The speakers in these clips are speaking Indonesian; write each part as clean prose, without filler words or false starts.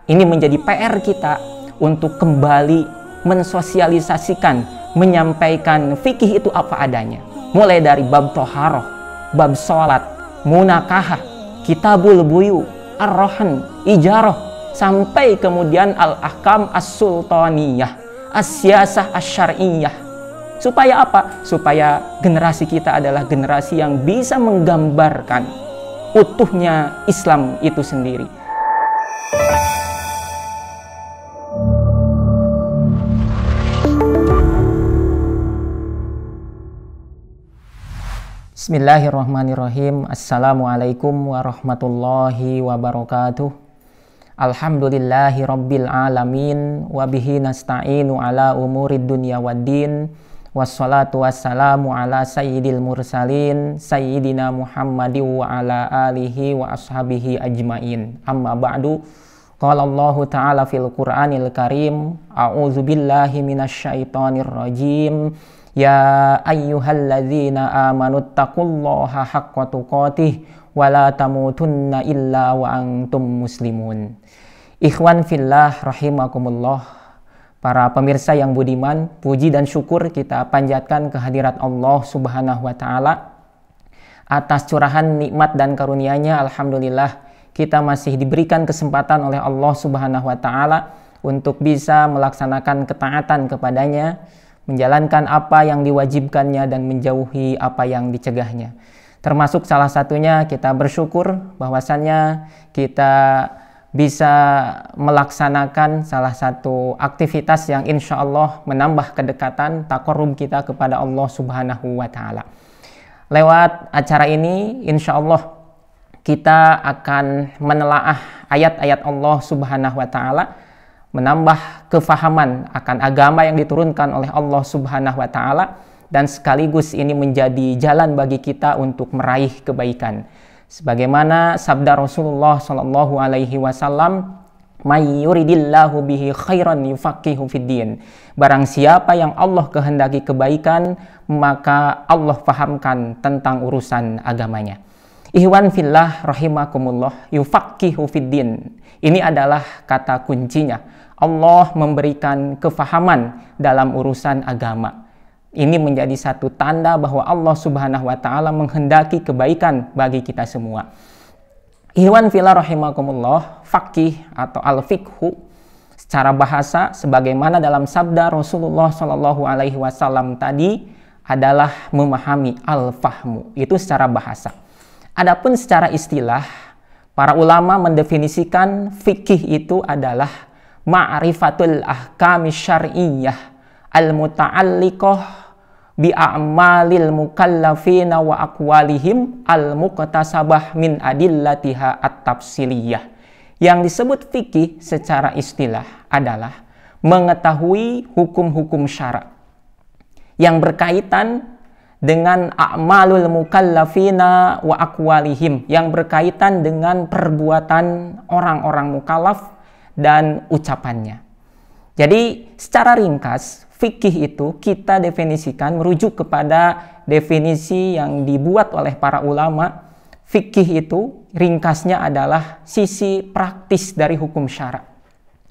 Ini menjadi PR kita untuk kembali mensosialisasikan, menyampaikan fikih itu apa adanya. Mulai dari bab toharoh, bab sholat, munakahah, kitabul buyu, ar-rohan, ijaroh, sampai kemudian al-ahkam as-sultaniyah, as-siyasah as-syar'iyah. Supaya apa? Supaya generasi kita adalah generasi yang bisa menggambarkan utuhnya Islam itu sendiri. Bismillahirrahmanirrahim. Assalamualaikum warahmatullahi wabarakatuh. Alhamdulillahi rabbil alamin. Wabihi nasta'inu ala umurid dunya waddin. Wassalatu wassalamu ala sayyidil mursalin Sayyidina Muhammadin wa ala alihi wa ashabihi ajmain. Amma ba'du. Qala Allahu ta'ala fil Qur'anil Karim. A'udzu billahi minasyaitonir rajim. Ya ayyuhalladzina amanuttaqullaha haqqa tuqatih wa la tamutunna illa wa antum muslimun. Ikhwan fillah rahimakumullah. Para pemirsa yang budiman, puji dan syukur kita panjatkan kehadirat Allah Subhanahu wa taala atas curahan nikmat dan karunia-Nya. Alhamdulillah kita masih diberikan kesempatan oleh Allah Subhanahu wa taala untuk bisa melaksanakan ketaatan kepadanya, menjalankan apa yang diwajibkannya dan menjauhi apa yang dicegahnya. Termasuk salah satunya kita bersyukur bahwasannya kita bisa melaksanakan salah satu aktivitas yang insya Allah menambah kedekatan taqarrub kita kepada Allah Subhanahu wa taala. Lewat acara ini insya Allah kita akan menelaah ayat-ayat Allah Subhanahu wa taala, menambah kefahaman akan agama yang diturunkan oleh Allah Subhanahu wa taala, dan sekaligus ini menjadi jalan bagi kita untuk meraih kebaikan. Sebagaimana sabda Rasulullah sallallahu alaihi wasallam, "May yuridillahu bihi khairan yufaqihu fiddin." Barang siapa yang Allah kehendaki kebaikan, maka Allah fahamkan tentang urusan agamanya. Ikhwan fillah rahimakumullah, yufaqihu fiddin. Ini adalah kata kuncinya. Allah memberikan kefahaman dalam urusan agama. Ini menjadi satu tanda bahwa Allah Subhanahu wa taala menghendaki kebaikan bagi kita semua. Ikhwan fillah rahimakumullah, faqih atau al-fiqhu secara bahasa sebagaimana dalam sabda Rasulullah sallallahu alaihi wasallam tadi adalah memahami, al-fahmu. Itu secara bahasa. Adapun secara istilah, para ulama mendefinisikan fikih itu adalah ma'rifatul ahkami syar'iyyah al-muta'alliqah bi'a'malil mukallafina wa aqwalihim al-muqtasabah min adillatiha at-tafsiliyah. Yang disebut fikih secara istilah adalah mengetahui hukum-hukum syara yang berkaitan dengan a'malul mukallafina wa aqwalihim, yang berkaitan dengan perbuatan orang-orang mukallaf dan ucapannya. Jadi secara ringkas, fikih itu kita definisikan merujuk kepada definisi yang dibuat oleh para ulama. Fikih itu ringkasnya adalah sisi praktis dari hukum syara.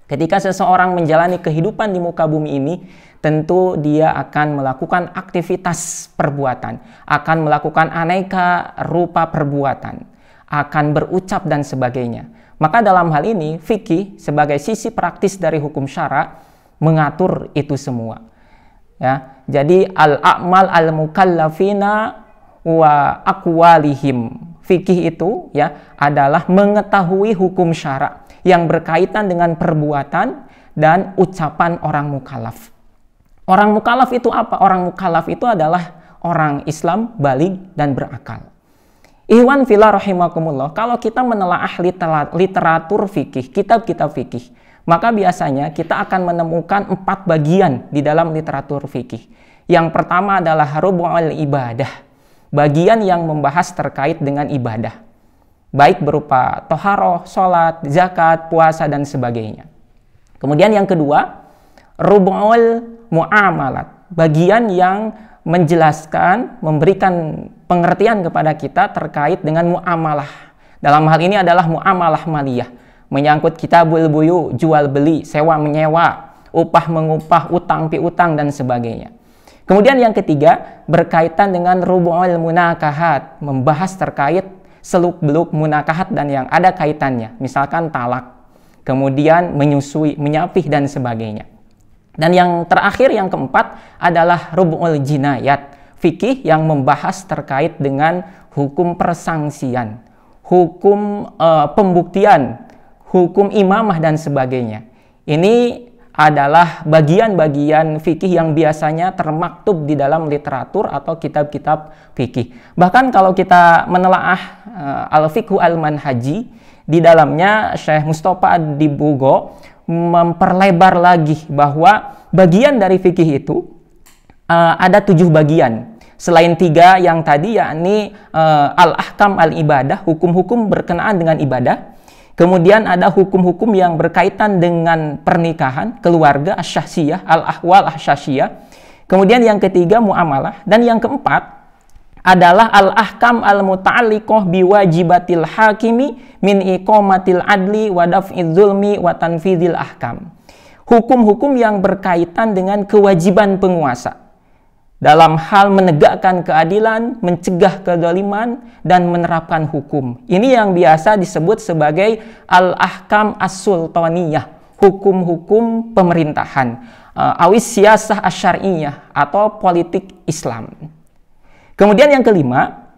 Ketika seseorang menjalani kehidupan di muka bumi ini, tentu dia akan melakukan aktivitas perbuatan, akan melakukan aneka rupa perbuatan, akan berucap dan sebagainya. Maka dalam hal ini fikih sebagai sisi praktis dari hukum syara mengatur itu semua. Ya, jadi al-a'mal al-mukallafina wa aqwalihim. Fikih itu ya adalah mengetahui hukum syara yang berkaitan dengan perbuatan dan ucapan orang mukallaf. Orang mukallaf itu apa? Orang mukallaf itu adalah orang Islam baligh dan berakal. Ikhwan fillah rahimakumullah, kalau kita menelaah literatur fikih, kitab-kitab fikih, maka biasanya kita akan menemukan 4 bagian di dalam literatur fikih. Yang pertama adalah rubu'ul ibadah, bagian yang membahas terkait dengan ibadah, baik berupa toharoh, sholat, zakat, puasa, dan sebagainya. Kemudian yang kedua, rubu'ul muamalat, bagian yang menjelaskan, memberikan pengertian kepada kita terkait dengan muamalah. Dalam hal ini adalah muamalah maliyah, menyangkut kitabul buyu, jual beli, sewa menyewa, upah mengupah, utang piutang dan sebagainya. Kemudian yang ketiga berkaitan dengan rubu'ul munakahat, membahas terkait seluk-beluk munakahat dan yang ada kaitannya, misalkan talak, kemudian menyusui, menyapih dan sebagainya. Dan yang terakhir, yang keempat adalah rubu'ul jinayat, fikih yang membahas terkait dengan hukum persangsian, hukum pembuktian, hukum imamah dan sebagainya. Ini adalah bagian-bagian fikih yang biasanya termaktub di dalam literatur atau kitab-kitab fikih. Bahkan kalau kita menelaah Al-Fiqhu Al-Manhaji, di dalamnya Syekh Mustafa Ad-Dibugo memperlebar lagi bahwa bagian dari fikih itu ada 7 bagian. Selain 3 yang tadi, yakni al-ahkam al-ibadah, hukum-hukum berkenaan dengan ibadah. Kemudian ada hukum-hukum yang berkaitan dengan pernikahan, keluarga, asy-syakhsiyah, al-ahwal asy-syakhsiyah. Kemudian yang ketiga muamalah. Dan yang keempat adalah al-ahkam al-muta'alliqah biwajibatil hakimi min iqamatil adli wa daf'iz zulmi wa tanfidhil ahkam. Hukum-hukum yang berkaitan dengan kewajiban penguasa dalam hal menegakkan keadilan, mencegah kezaliman, dan menerapkan hukum. Ini yang biasa disebut sebagai al-ahkam as-sultaniyah, hukum-hukum pemerintahan, awis siyasah asy-syar'iyyah atau politik Islam. Kemudian yang kelima,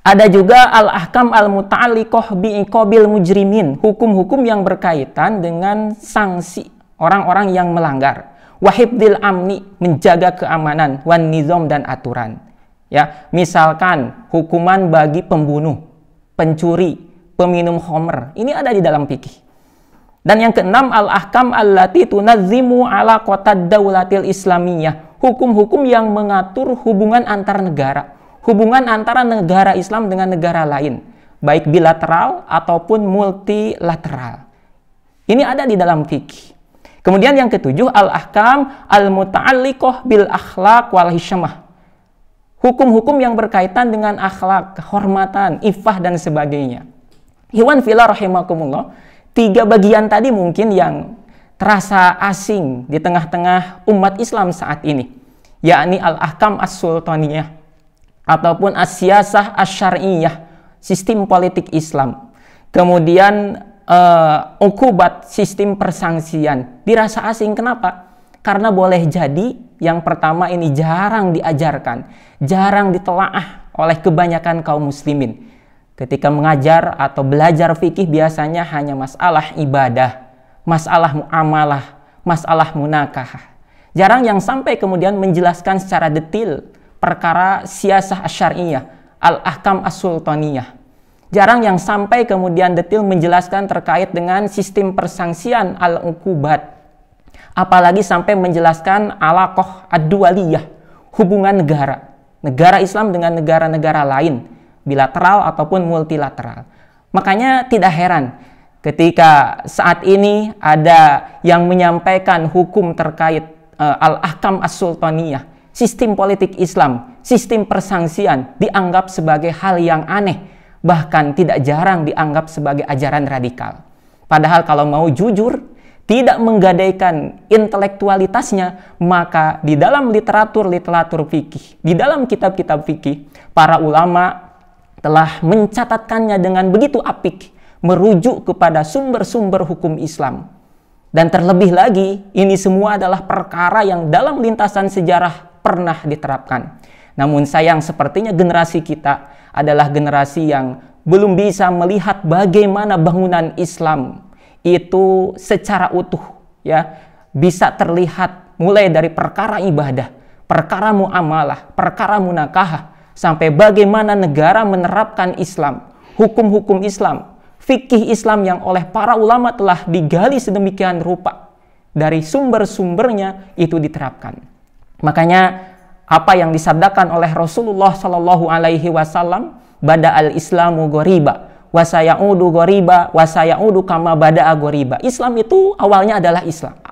ada juga al-ahkam al-muta'alliqah bi'iqabil mujrimin, hukum-hukum yang berkaitan dengan sanksi orang-orang yang melanggar. Wahibdil amni, menjaga keamanan, wan nizam, dan aturan. Ya, misalkan hukuman bagi pembunuh, pencuri, peminum khamr. Ini ada di dalam fikih. Dan yang keenam, al-ahkam allati tunazzimu ala qatad daulatil islamiyah, hukum-hukum yang mengatur hubungan antar negara, hubungan antara negara Islam dengan negara lain, baik bilateral ataupun multilateral. Ini ada di dalam fikih. Kemudian yang ketujuh, al-ahkam al-muta'alliqah bil akhlaq wal hishmah, hukum-hukum yang berkaitan dengan akhlak, kehormatan, iffah, dan sebagainya. Ikhwan fillah rahimakumullah, 3 bagian tadi mungkin yang terasa asing di tengah-tengah umat Islam saat ini, yakni al-ahkam as-sultaniyah ataupun as-siyasah asy-syar'iyyah, sistem politik Islam. Kemudian ukubat, sistem persangsian, dirasa asing. Kenapa? Karena boleh jadi yang pertama ini jarang diajarkan, jarang ditelaah oleh kebanyakan kaum muslimin. Ketika mengajar atau belajar fikih biasanya hanya masalah ibadah, masalah muamalah, masalah munakahah. Jarang yang sampai kemudian menjelaskan secara detail perkara siyasah asy-syar'iyyah, al-ahkam as-sultaniyah. Jarang yang sampai kemudian detail menjelaskan terkait dengan sistem persangsian al-uqubat. Apalagi sampai menjelaskan alaqah ad-duwaliyah, hubungan negara, negara Islam dengan negara-negara lain, bilateral ataupun multilateral. Makanya tidak heran ketika saat ini ada yang menyampaikan hukum terkait al-ahkam as-sultaniyah, sistem politik Islam, sistem persangsian dianggap sebagai hal yang aneh, bahkan tidak jarang dianggap sebagai ajaran radikal. Padahal kalau mau jujur, tidak menggadaikan intelektualitasnya, maka di dalam literatur fikih, di dalam kitab-kitab fikih, para ulama telah mencatatkannya dengan begitu apik, merujuk kepada sumber-sumber hukum Islam. Dan terlebih lagi, ini semua adalah perkara yang dalam lintasan sejarah pernah diterapkan. Namun sayang sepertinya generasi kita adalah generasi yang belum bisa melihat bagaimana bangunan Islam itu secara utuh, ya, bisa terlihat mulai dari perkara ibadah, perkara muamalah, perkara munakahah, sampai bagaimana negara menerapkan Islam, hukum-hukum Islam, fikih Islam yang oleh para ulama telah digali sedemikian rupa, dari sumber-sumbernya itu diterapkan. Makanya apa yang disabdakan oleh Rasulullah Shallallahu Alaihi Wasallam, bada al Islamu ghoriba, wasayaudu ghoriba, wasayaudu kama bada ghoriba. Islam itu awalnya adalah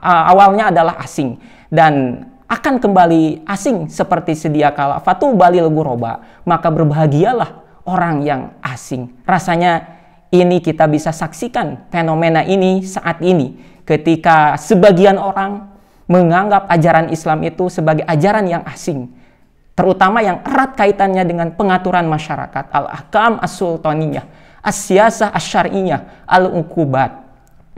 awalnya adalah asing dan akan kembali asing seperti sedia kala. Fatu balil ghoroba, maka berbahagialah orang yang asing. Rasanya ini kita bisa saksikan fenomena ini saat ini ketika sebagian orang menganggap ajaran Islam itu sebagai ajaran yang asing, terutama yang erat kaitannya dengan pengaturan masyarakat, al-ahkam as-sultaniyah, as-siyasah asy-syar'iyyah, al-uqubat.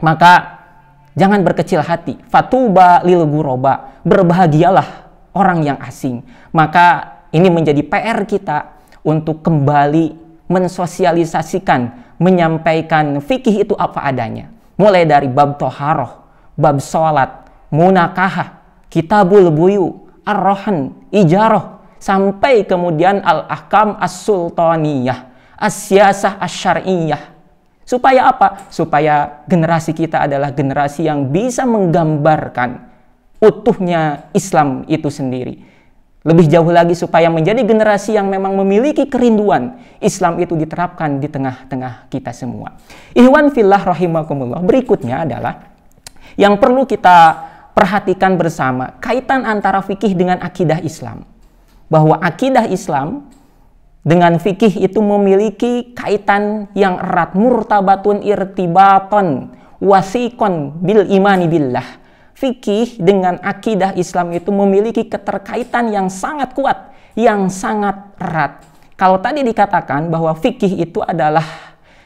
Maka jangan berkecil hati. Fatuba lil ghuraba, berbahagialah orang yang asing. Maka ini menjadi PR kita untuk kembali mensosialisasikan, menyampaikan fikih itu apa adanya. Mulai dari bab toharoh, bab sholat, munakahah, kitabul buyu, ar-rohan, ijaroh, sampai kemudian al-ahkam as-sultaniyah, as-siyasah asy-syar'iyyah. Supaya apa? Supaya generasi kita adalah generasi yang bisa menggambarkan utuhnya Islam itu sendiri. Lebih jauh lagi supaya menjadi generasi yang memang memiliki kerinduan Islam itu diterapkan di tengah-tengah kita semua. Ikhwan fillah rahimakumullah, berikutnya adalah yang perlu kita perhatikan bersama, kaitan antara fikih dengan akidah Islam. Bahwa akidah Islam dengan fikih itu memiliki kaitan yang erat, murtabatun irtibaton wasikon bil imani billah. Fikih dengan akidah Islam itu memiliki keterkaitan yang sangat kuat, yang sangat erat. Kalau tadi dikatakan bahwa fikih itu adalah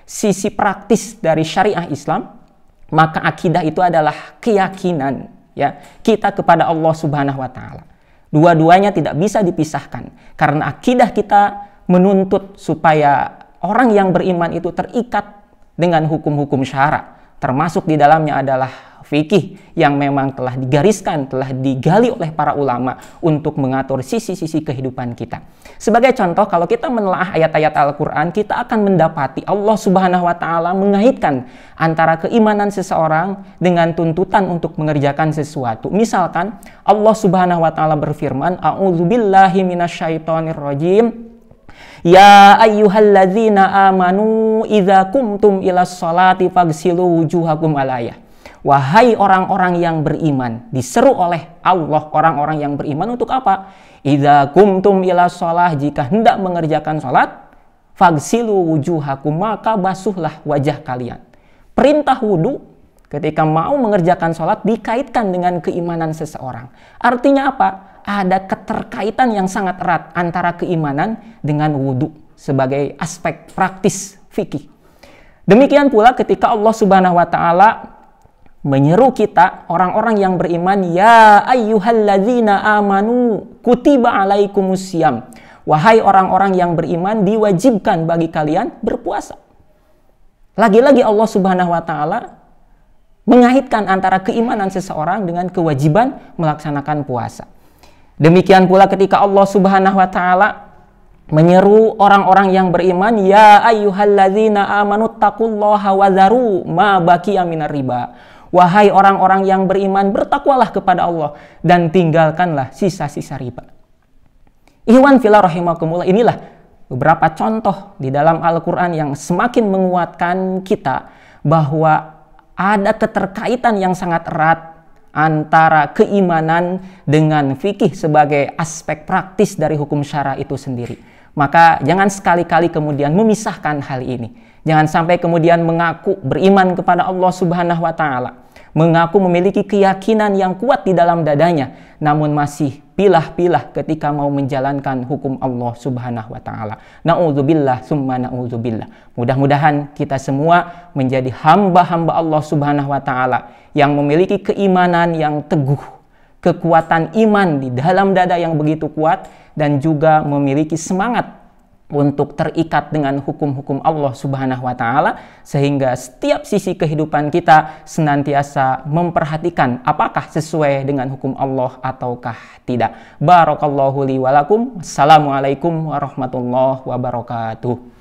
sisi praktis dari syariah Islam, maka akidah itu adalah keyakinan ya kita kepada Allah Subhanahu wa taala. Dua-duanya tidak bisa dipisahkan karena akidah kita menuntut supaya orang yang beriman itu terikat dengan hukum-hukum syara, termasuk di dalamnya adalah fikih yang memang telah digariskan, telah digali oleh para ulama untuk mengatur sisi-sisi kehidupan kita. Sebagai contoh, kalau kita menelaah ayat-ayat Al-Quran, kita akan mendapati Allah Subhanahu wa taala mengaitkan antara keimanan seseorang dengan tuntutan untuk mengerjakan sesuatu. Misalkan Allah Subhanahu wa taala berfirman, A'udzubillahi minasyaitonirrajim. Ya ayyuhalladzina amanu idza kumtum ilas sholati faghsilu wujuhakum alayah. Wahai orang-orang yang beriman, diseru oleh Allah orang-orang yang beriman untuk apa? Idza kumtum ilas sholah, jika hendak mengerjakan sholat, faghsilu wujuhakum, maka basuhlah wajah kalian. Perintah wudu ketika mau mengerjakan sholat dikaitkan dengan keimanan seseorang. Artinya apa? Ada keterkaitan yang sangat erat antara keimanan dengan wudu sebagai aspek praktis fikih. Demikian pula ketika Allah Subhanahu wa taala menyeru kita orang-orang yang beriman, ya ayyuhalladzina amanu kutiba alaikumusiyam. Wahai orang-orang yang beriman, diwajibkan bagi kalian berpuasa. Lagi-lagi Allah Subhanahu wa taala mengaitkan antara keimanan seseorang dengan kewajiban melaksanakan puasa. Demikian pula ketika Allah Subhanahu wa taala menyeru orang-orang yang beriman, ya ayyuhalladzina amanu taqullaha wa dzaru ma baqiya minar riba. Wahai orang-orang yang beriman, bertakwalah kepada Allah dan tinggalkanlah sisa-sisa riba. Ikhwan fillah rahimakumullah, inilah beberapa contoh di dalam Al-Quran yang semakin menguatkan kita bahwa ada keterkaitan yang sangat erat antara keimanan dengan fikih sebagai aspek praktis dari hukum syara itu sendiri. Maka jangan sekali-kali kemudian memisahkan hal ini. Jangan sampai kemudian mengaku beriman kepada Allah Subhanahu wa taala, mengaku memiliki keyakinan yang kuat di dalam dadanya, namun masih pilah-pilah ketika mau menjalankan hukum Allah Subhanahu wa taala. Na'udzubillah summa na'udzubillah. Mudah-mudahan kita semua menjadi hamba-hamba Allah Subhanahu wa taala yang memiliki keimanan yang teguh, kekuatan iman di dalam dada yang begitu kuat, dan juga memiliki semangat untuk terikat dengan hukum-hukum Allah Subhanahu wa taala, sehingga setiap sisi kehidupan kita senantiasa memperhatikan apakah sesuai dengan hukum Allah ataukah tidak. Barakallahu li wa lakum. Assalamualaikum warahmatullahi wabarakatuh.